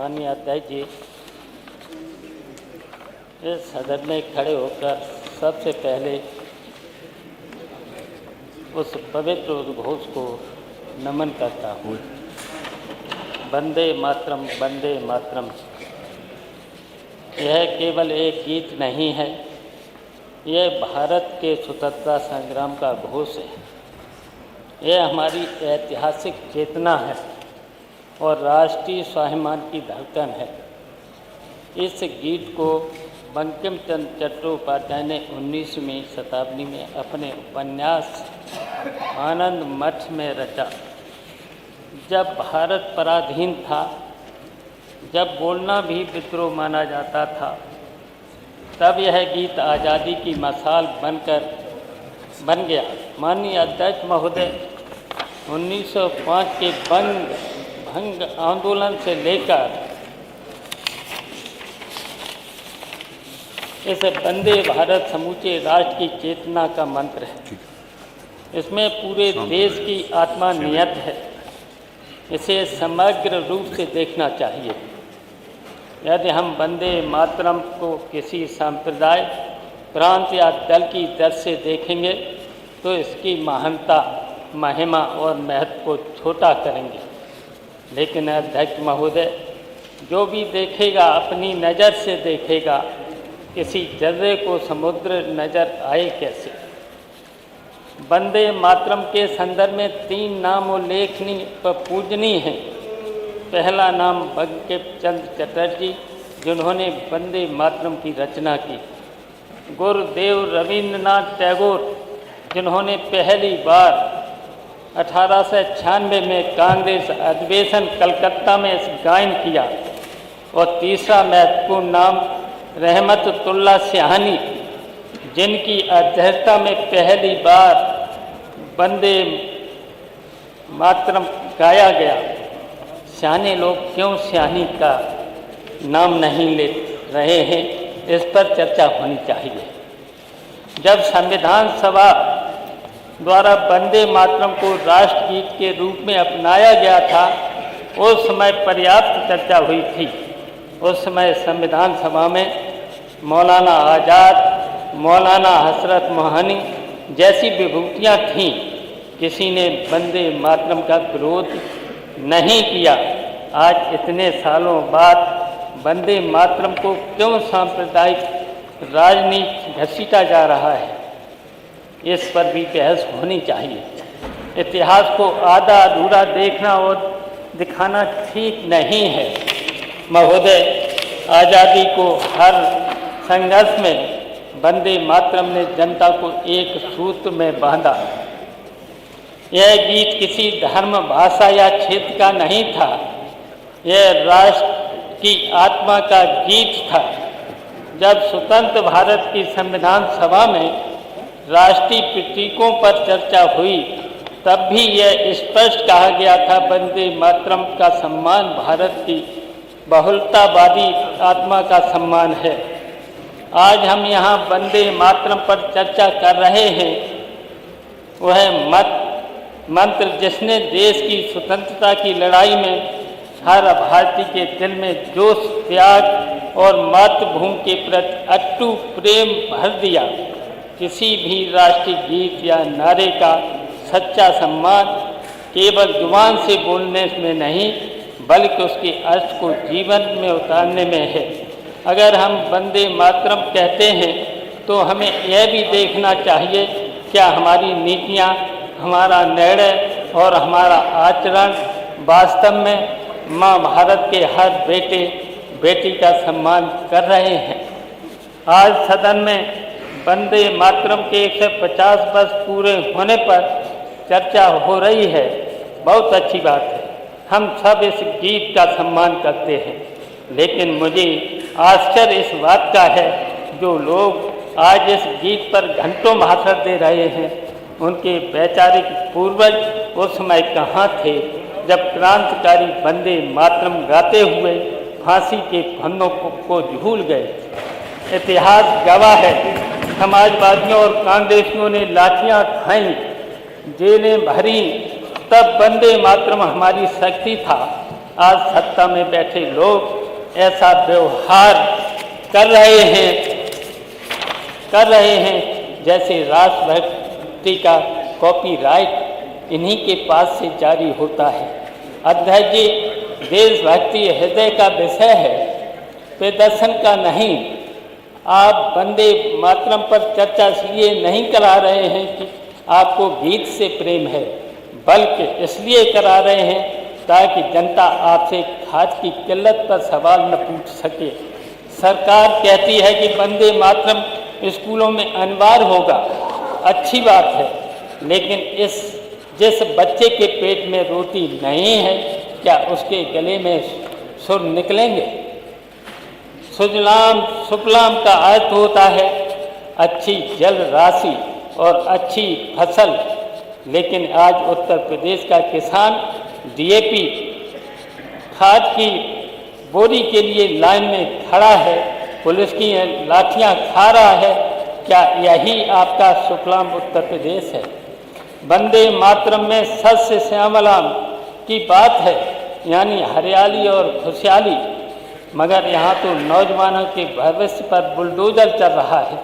माननीय अध्यक्ष जी, इस सदन में खड़े होकर सबसे पहले उस पवित्र उद्घोष को नमन करता हूँ। वंदे मातरम, वंदे मातरम। यह केवल एक गीत नहीं है, यह भारत के स्वतंत्रता संग्राम का घोष है। यह हमारी ऐतिहासिक चेतना है और राष्ट्रीय स्वाभिमान की धड़कन है। इस गीत को बंकिम चंद्र चट्टोपाध्याय ने 19वीं शताब्दी में अपने उपन्यास आनंद मठ में रचा। जब भारत पराधीन था, जब बोलना भी विद्रोह माना जाता था, तब यह गीत आज़ादी की मशाल बन गया। माननीय अध्यक्ष महोदय, 1905 के भंग आंदोलन से लेकर इस वंदे भारत समूचे राष्ट्र की चेतना का मंत्र है। इसमें पूरे देश की आत्मा नियत है। इसे समग्र रूप से देखना चाहिए। यदि हम वंदे मातरम को किसी संप्रदाय, प्रांत या दल की दृष्टि से देखेंगे तो इसकी महानता, महिमा और महत्व को छोटा करेंगे। लेकिन अध्यक्ष महोदय, जो भी देखेगा अपनी नज़र से देखेगा, किसी जर्रे को समुद्र नज़र आए कैसे। वंदे मातरम के संदर्भ में 3 नाम उल्लेखनीय व पूजनीय हैं। पहला नाम बंकिम चंद्र चटर्जी, जिन्होंने वंदे मातरम की रचना की। गुरुदेव रविंद्रनाथ टैगोर, जिन्होंने पहली बार 1896 में कांग्रेस अधिवेशन कलकत्ता में इस गायन किया। और तीसरा महत्वपूर्ण नाम रहमतुल्लाह सिहानी, जिनकी अध्यक्षता में पहली बार वंदे मातरम गाया गया। सियाने लोग क्यों सिहानी का नाम नहीं ले रहे हैं, इस पर चर्चा होनी चाहिए। जब संविधान सभा द्वारा वंदे मातरम को राष्ट्रगीत के रूप में अपनाया गया था, उस समय पर्याप्त चर्चा हुई थी। उस समय संविधान सभा में मौलाना आज़ाद, मौलाना हसरत मोहानी जैसी विभूतियाँ थीं। किसी ने वंदे मातरम का विरोध नहीं किया। आज इतने सालों बाद वंदे मातरम को क्यों सांप्रदायिक राजनीति घसीटा जा रहा है, इस पर भी बहस होनी चाहिए। इतिहास को आधा अधूरा देखना और दिखाना ठीक नहीं है। महोदय, आज़ादी को हर संघर्ष में वंदे मातरम ने जनता को एक सूत्र में बांधा। यह गीत किसी धर्म, भाषा या क्षेत्र का नहीं था। यह राष्ट्र की आत्मा का गीत था। जब स्वतंत्र भारत की संविधान सभा में राष्ट्रीय प्रतीकों पर चर्चा हुई, तब भी यह स्पष्ट कहा गया था, वंदे मातरम का सम्मान भारत की बहुलतावादी आत्मा का सम्मान है। आज हम यहाँ वंदे मातरम पर चर्चा कर रहे हैं। वह मंत्र जिसने देश की स्वतंत्रता की लड़ाई में हर भारतीय के दिल में जोश, त्याग और मातृभूमि के प्रति अटूट प्रेम भर दिया। किसी भी राष्ट्रीय गीत या नारे का सच्चा सम्मान केवल जुबान से बोलने में नहीं, बल्कि उसके अर्थ को जीवन में उतारने में है। अगर हम वंदे मातरम कहते हैं तो हमें यह भी देखना चाहिए, क्या हमारी नीतियाँ, हमारा निर्णय और हमारा आचरण वास्तव में माँ भारत के हर बेटे बेटी का सम्मान कर रहे हैं। आज सदन में वंदे मातरम के 150 वर्ष पूरे होने पर चर्चा हो रही है। बहुत अच्छी बात है। हम सब इस गीत का सम्मान करते हैं। लेकिन मुझे आश्चर्य इस बात का है, जो लोग आज इस गीत पर घंटों भाषण दे रहे हैं, उनके वैचारिक पूर्वज उस समय कहाँ थे जब क्रांतिकारी वंदे मातरम गाते हुए फांसी के फंदों को झूल गए। इतिहास गवाह है, समाजवादियों और कांग्रेसियों ने लाठियां खाई, जेलें भरी, तब वंदे मातरम हमारी शक्ति था। आज सत्ता में बैठे लोग ऐसा व्यवहार कर रहे हैं जैसे राष्ट्रभक्ति का कॉपीराइट इन्हीं के पास से जारी होता है। अध्यक्ष जी, देशभक्ति हृदय का विषय है, प्रदर्शन का नहीं। आप वंदे मातरम पर चर्चा इसलिए नहीं करा रहे हैं कि आपको गीत से प्रेम है, बल्कि इसलिए करा रहे हैं ताकि जनता आपसे खाद की किल्लत पर सवाल न पूछ सके। सरकार कहती है कि वंदे मातरम स्कूलों में अनिवार्य होगा, अच्छी बात है, लेकिन जिस बच्चे के पेट में रोटी नहीं है, क्या उसके गले में सुर निकलेंगे? सुजलाम सुफलाम का अर्थ होता है अच्छी जल राशि और अच्छी फसल, लेकिन आज उत्तर प्रदेश का किसान डीएपी खाद की बोरी के लिए लाइन में खड़ा है, पुलिस की लाठियां खा रहा है। क्या यही आपका सुफलाम उत्तर प्रदेश है? वंदे मातरम में सस्य श्यामलाम की बात है, यानी हरियाली और खुशहाली, मगर यहाँ तो नौजवानों के भविष्य पर बुलडोजर चल रहा है।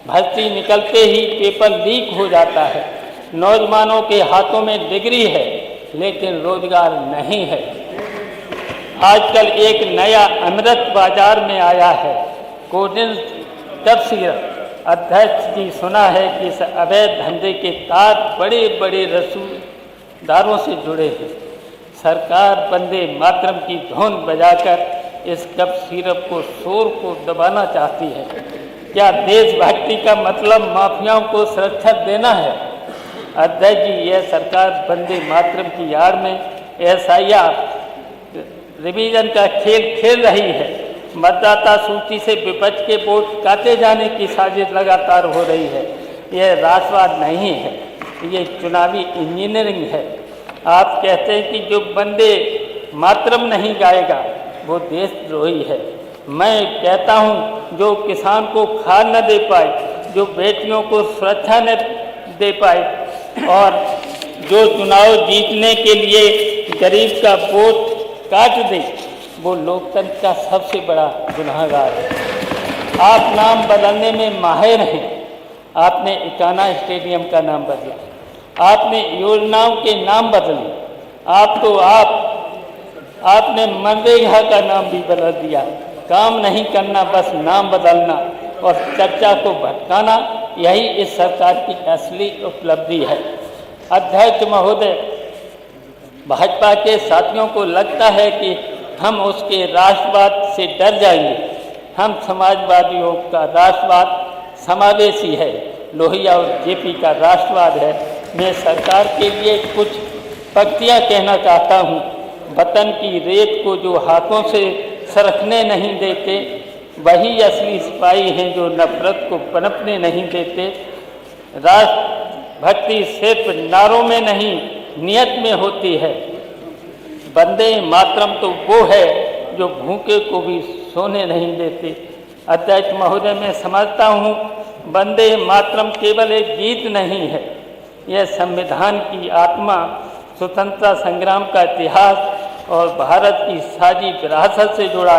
भर्ती निकलते ही पेपर लीक हो जाता है, नौजवानों के हाथों में डिग्री है लेकिन रोजगार नहीं है। आजकल एक नया अमृत बाजार में आया है, कोडिल कफ सिरप। अध्यक्ष जी, सुना है कि इस अवैध धंधे के तार बड़े बड़े रसूलदारों से जुड़े हैं। सरकार वंदे मातरम की धुन बजाकर इस कफ सिरप को शोर को दबाना चाहती है। क्या देशभक्ति का मतलब माफियाओं को सुरक्षा देना है? अध्यक्ष जी, यह सरकार वंदे मातरम की आड़ में एसआईआर रिवीजन का खेल खेल रही है। मतदाता सूची से विपक्ष के वोट काटे जाने की साजिश लगातार हो रही है। यह राष्ट्रवाद नहीं है, ये चुनावी इंजीनियरिंग है। आप कहते हैं कि जो वंदे मातरम नहीं गाएगा वो देशद्रोही है। मैं कहता हूँ जो किसान को खाद न दे पाए, जो बेटियों को सुरक्षा न दे पाए और जो चुनाव जीतने के लिए गरीब का वोट काट दे, वो लोकतंत्र का सबसे बड़ा गुनहगार है। आप नाम बदलने में माहिर हैं। आपने इकाना स्टेडियम का नाम बदला, आपने योजनाओं के नाम बदले, आपने मनरेगा का नाम भी बदल दिया। काम नहीं करना, बस नाम बदलना और चर्चा को भटकाना, यही इस सरकार की असली उपलब्धि है। अध्यक्ष महोदय, भाजपा के साथियों को लगता है कि हम उसके राष्ट्रवाद से डर जाएंगे। हम समाजवादियों का राष्ट्रवाद समावेशी है, लोहिया और जेपी का राष्ट्रवाद है। मैं सरकार के लिए कुछ पंक्तियाँ कहना चाहता हूँ। वतन की रेत को जो हाथों से सरकने नहीं देते, वही असली सिपाही हैं जो नफरत को पनपने नहीं देते। राष्ट्रभक्ति सिर्फ नारों में नहीं, नियत में होती है। वंदे मातरम तो वो है जो भूखे को भी सोने नहीं देते। अध्यक्ष महोदय, मैं समझता हूँ वंदे मातरम केवल एक गीत नहीं है, यह संविधान की आत्मा, स्वतंत्रता संग्राम का इतिहास और भारत की साझी विरासत से जुड़ा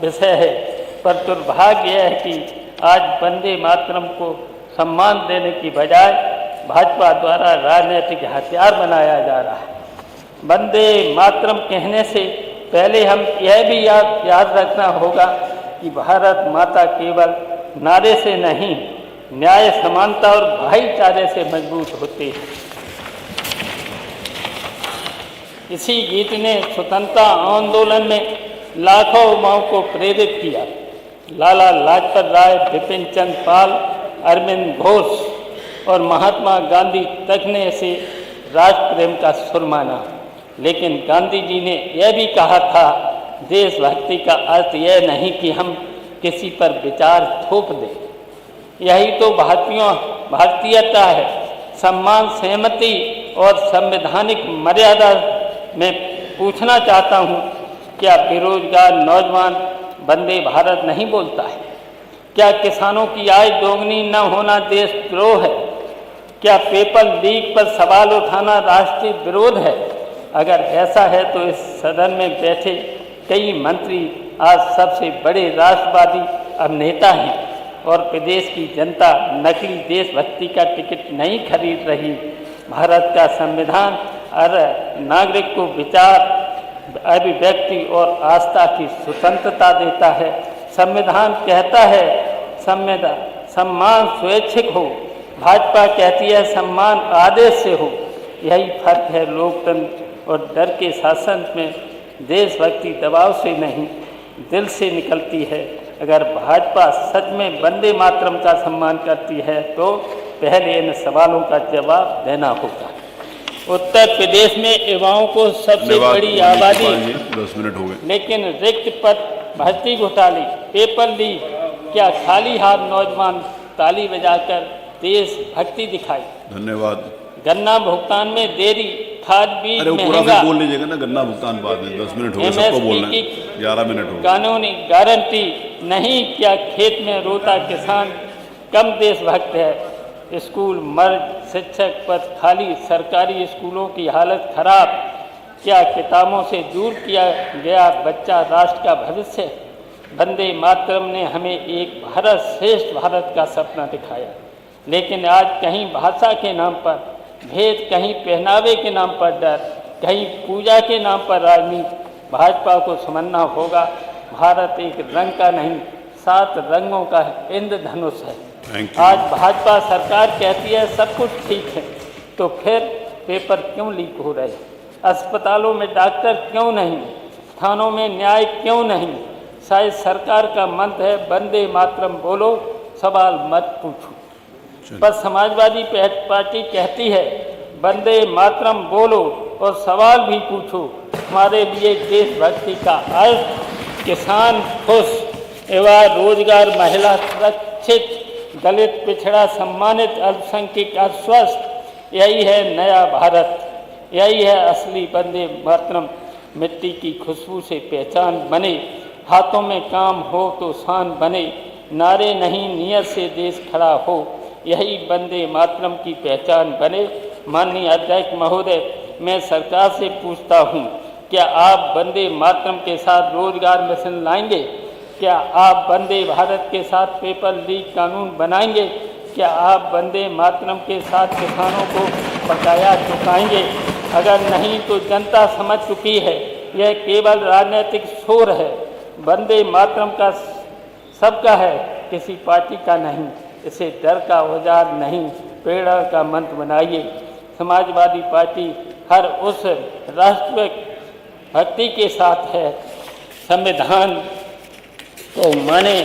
विषय है। पर दुर्भाग्य यह है कि आज वंदे मातरम को सम्मान देने की बजाय भाजपा द्वारा राजनीतिक हथियार बनाया जा रहा है। वंदे मातरम कहने से पहले हम यह भी याद रखना होगा कि भारत माता केवल नारे से नहीं, न्याय, समानता और भाईचारे से मजबूत होती है। इसी गीत ने स्वतंत्रता आंदोलन में लाखों युवाओं को प्रेरित किया। लाला लाजपत राय, बिपिन चंद्र पाल, अरविंद घोष और महात्मा गांधी तक ने इसे राष्ट्र प्रेम का सुर माना। लेकिन गांधी जी ने यह भी कहा था, देशभक्ति का अर्थ यह नहीं कि हम किसी पर विचार थोप दें। यही तो भारतीयता है। सम्मान, सहमति और संवैधानिक मर्यादा में पूछना चाहता हूँ, क्या बेरोजगार नौजवान वंदे भारत नहीं बोलता है? क्या किसानों की आय दोगुनी न होना देशद्रोह है? क्या पेपर लीक पर सवाल उठाना राष्ट्रीय विरोध है? अगर ऐसा है तो इस सदन में बैठे कई मंत्री आज सबसे बड़े राष्ट्रवादी अब नेता हैं और प्रदेश की जनता नकली देशभक्ति का टिकट नहीं खरीद रही। भारत का संविधान हर नागरिक को विचार, अभिव्यक्ति और आस्था की स्वतंत्रता देता है। संविधान कहता है सम्मान स्वैच्छिक हो, भाजपा कहती है सम्मान आदेश से हो। यही फर्क है लोकतंत्र और डर के शासन में। देशभक्ति दबाव से नहीं, दिल से निकलती है। अगर भाजपा सच में वंदे मातरम का सम्मान करती है तो पहले इन सवालों का जवाब देना होगा। उत्तर प्रदेश में युवाओं को सबसे बड़ी आबादी, 10 मिनट हो गए, लेकिन रिक्त पद, भर्ती घोटाले, पेपर लीक, क्या खाली हाथ नौजवान ताली बजाकर देशभक्ति दिखाई। धन्यवाद। गन्ना भुगतान में देरी, खाद बीज अरे वो पूरा महंगा, फिर बोल लीजिएगा ना, गन्ना भुगतान बाद में। 10 मिनट हो गए, सबको बोलना है। 11 मिनट हो गए। कानूनी गारंटी नहीं, क्या खेत में रोता किसान कम देशभक्त है। स्कूल मर्ज, शिक्षक पद खाली, सरकारी स्कूलों की हालत खराब, क्या किताबों से दूर किया गया बच्चा राष्ट्र का भविष्य। वंदे मातरम ने हमें एक भारत श्रेष्ठ भारत का सपना दिखाया, लेकिन आज कहीं भाषा के नाम पर भेद, कहीं पहनावे के नाम पर डर, कहीं पूजा के नाम पर राजनीति। भाजपा को समझना होगा भारत एक रंग का नहीं 7 रंगों का इंद्रधनुष है। आज भाजपा सरकार कहती है सब कुछ ठीक है, तो फिर पेपर क्यों लीक हो रहे, अस्पतालों में डॉक्टर क्यों नहीं, थानों में न्याय क्यों नहीं। शायद सरकार का मंत्र है वंदे मातरम बोलो, सवाल मत पूछो। पर समाजवादी पार्टी कहती है वंदे मातरम बोलो और सवाल भी पूछो। हमारे लिए देशभक्ति का अर्थ किसान खुश, युवा रोजगार, महिला सुरक्षित, दलित पिछड़ा सम्मानित, अल्पसंख्यक आश्वस्त। यही है नया भारत, यही है असली वंदे मातरम। मिट्टी की खुशबू से पहचान बने, हाथों में काम हो तो शान बने, नारे नहीं नियत से देश खड़ा हो, यही वंदे मातरम की पहचान बने। माननीय अध्यक्ष महोदय, मैं सरकार से पूछता हूँ, क्या आप वंदे मातरम के साथ रोजगार मिशन लाएंगे? क्या आप वंदे भारत के साथ पेपर लीक कानून बनाएंगे? क्या आप वंदे मातरम के साथ किसानों को बकाया चुकाएंगे? अगर नहीं तो जनता समझ चुकी है यह केवल राजनीतिक शोर है। वंदे मातरम का सबका है, किसी पार्टी का नहीं। इसे डर का औजार नहीं, प्रेरणा का मंत्र बनाइए। समाजवादी पार्टी हर उस राष्ट्र भक्ति के साथ है। संविधान को माने,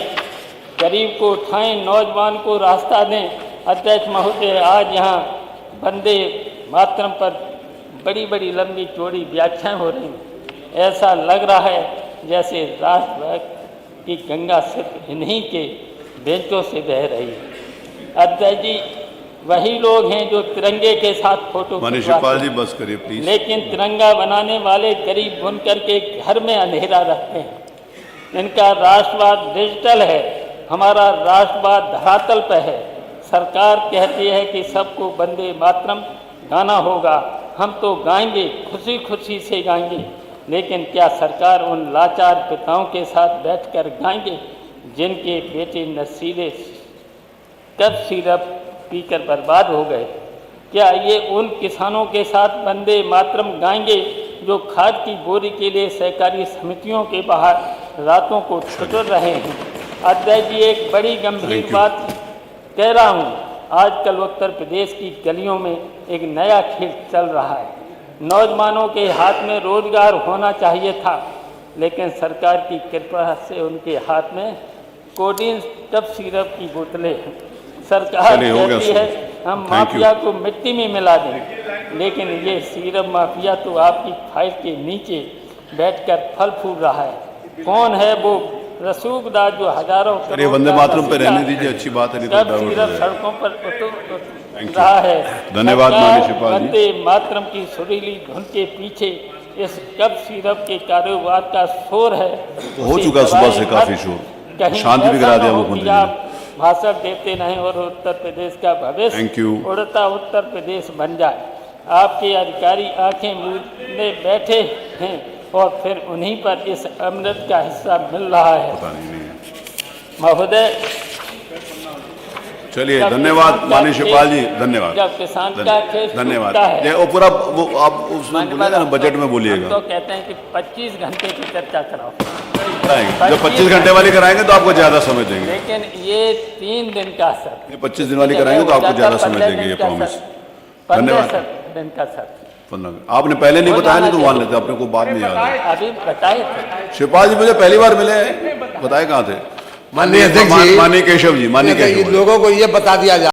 गरीब को उठाएं, नौजवान को रास्ता दें। अध्यक्ष महोदय, आज यहाँ वंदे मातरम पर बड़ी बड़ी लंबी चौड़ी व्याख्याएं हो रही हैं। ऐसा लग रहा है जैसे राष्ट्रभक्त की गंगा सिर्फ इन्हीं के बेंचों से बह रही है। अध्यक्ष जी वही लोग हैं जो तिरंगे के साथ फोटो शिवपाल जी बस करिए प्लीज। लेकिन तिरंगा बनाने वाले गरीब बुनकर के घर में अंधेरा रखते हैं। इनका राष्ट्रवाद डिजिटल है, हमारा राष्ट्रवाद धरातल पर है। सरकार कहती है कि सबको वंदे मातरम गाना होगा, हम तो गाएंगे, खुशी खुशी से गाएंगे। लेकिन क्या सरकार उन लाचार पिताओं के साथ बैठकर गाएंगे जिनके बेटे नशीले कफ सिरप पीकर बर्बाद हो गए? क्या ये उन किसानों के साथ वंदे मातरम गाएंगे जो खाद की बोरी के लिए सहकारी समितियों के बाहर रातों को ठिठुर रहे हैं? अध्यक्ष जी, एक बड़ी गंभीर बात कह रहा हूँ। आजकल उत्तर प्रदेश की गलियों में एक नया खेल चल रहा है। नौजवानों के हाथ में रोजगार होना चाहिए था, लेकिन सरकार की कृपा से उनके हाथ में कोडीन कफ सिरप की बोतलें हैं। सरकार कहती है हम माफिया को मिट्टी में मिला दें, लेकिन ये सिरप माफिया तो आपकी फाइल के नीचे बैठकर फल फूल रहा है। कौन है वो रसूखदार जो हजारों वंदे मातरम पे रहने दीजिए, अच्छी बात है। सड़कों पर रहा है। धन्यवाद माननीय शिवपाल जी। वंदे मातरम की सुरीली धुन के पीछे इस कफ सिरप के कारोबार का शोर है। हो चुका सुबह से काफी शोर, शांति भी करा दिया मुख्यमंत्री जी। भाषण देते नहीं और उत्तर प्रदेश का भविष्य उड़ता उत्तर प्रदेश बन जाए। आपके अधिकारी आंखें मूंदे बैठे हैं, और फिर उन्हीं पर इस अमृत का हिस्सा मिल रहा है। पता नहीं है। महोदय, चलिए जब धन्यवाद किसान का माननीय शिवपाल जी, खेत- धन्यवाद। जब किसान का खेत धन्यवाद। टूटता है, ये वो पूरा वो आप उसमें बोलिएगा ना, बजट में हम बोलिएगा। तो कहते हैं कि 25 घंटे की चर्चा कराओ, कराएंगे। जब 25 घंटे वाली कराएंगे तो आपको ज्यादा समय देंगे। लेकिन ये 3 दिन का सर, ये 25 दिन वाली कराएंगे तो आपको ज्यादा समय देंगे, ये प्रॉमिस। 15 धन्यवाद। दिन का सर। 15 आपने पहले नहीं बताया, नहीं तो मान लेते, अपने को बाद में याद है। अभी बताए थे। शिवपाल जी मुझे पहली बार मिले हैं, बताए कहाँ थे? माननीय अध्यक्ष जी, माननीय केशव जी, माननीय केशव जी। लोगों को ये बता दिया जाए